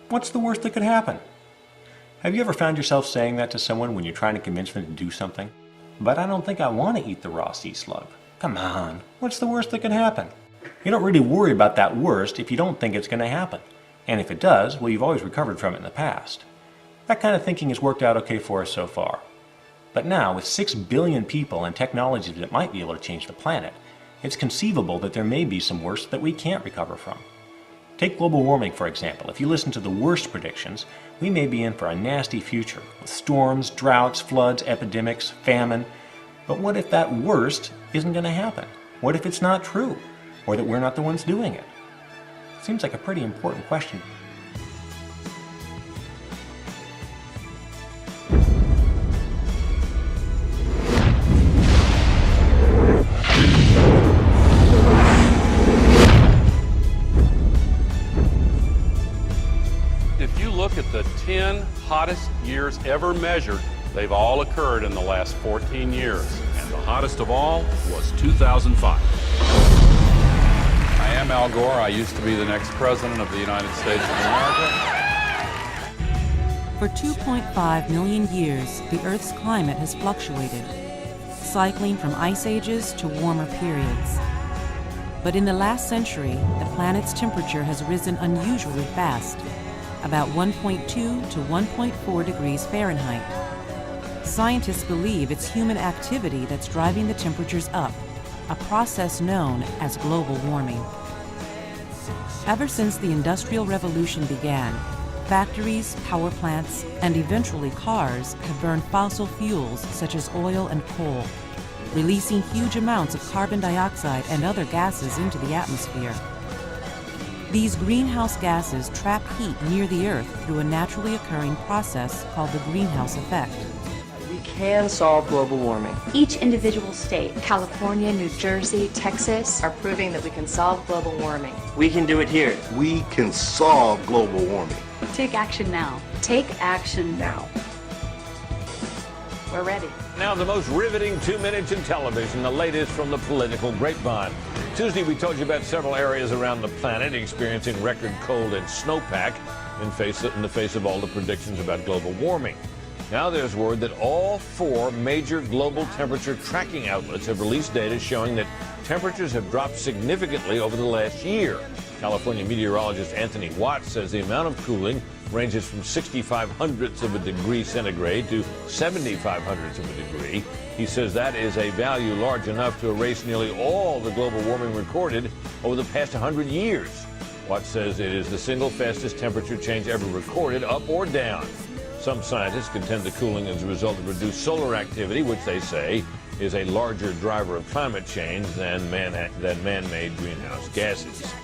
What's the worst that could happen? Have you ever found yourself saying that to someone when you're trying to convince them to do something? But I don't think I want to eat the raw sea slug. Come on, what's the worst that could happen? You don't really worry about that worst if you don't think it's going to happen. And if it does, well, you've always recovered from it in the past. That kind of thinking has worked out okay for us so far. But now, with 6 billion people and technologies that might be able to change the planet, it's conceivable that there may be some worst that we can't recover from. Take global warming, for example. If you listen to the worst predictions, we may be in for a nasty future, with storms, droughts, floods, epidemics, famine. But what if that worst isn't going to happen? What if it's not true? Or that we're not the ones doing it? Seems like a pretty important question. If you look at the 10 hottest years ever measured, they've all occurred in the last 14 years. And the hottest of all was 2005. I am Al Gore. I used to be the next president of the United States of America. For 2.5 million years, the Earth's climate has fluctuated, cycling from ice ages to warmer periods. But in the last century, the planet's temperature has risen unusually fast, about 1.2 to 1.4 degrees Fahrenheit. Scientists believe it's human activity that's driving the temperatures up, a process known as global warming. Ever since the Industrial Revolution began, factories, power plants, and eventually cars have burned fossil fuels such as oil and coal, releasing huge amounts of carbon dioxide and other gases into the atmosphere. These greenhouse gases trap heat near the Earth through a naturally occurring process called the greenhouse effect. We can solve global warming. Each individual state, California, New Jersey, Texas, Are proving that we can solve global warming. We can do it here. We can solve global warming. take action now. Take action now. We're ready. Now the most riveting 2 minutes in television, the latest from the political grapevine. Tuesday we told you about several areas around the planet experiencing record cold and snowpack in the face of all the predictions about global warming. Now there's word that all 4 major global temperature tracking outlets have released data showing that temperatures have dropped significantly over the last year. California meteorologist Anthony Watts says the amount of cooling ranges from 0.65 of a degree centigrade to 0.75 of a degree. He says that is a value large enough to erase nearly all the global warming recorded over the past 100 years. Watts says it is the single fastest temperature change ever recorded, up or down. Some scientists contend the cooling is a result of reduced solar activity, which they say is a larger driver of climate change than man-made greenhouse gases.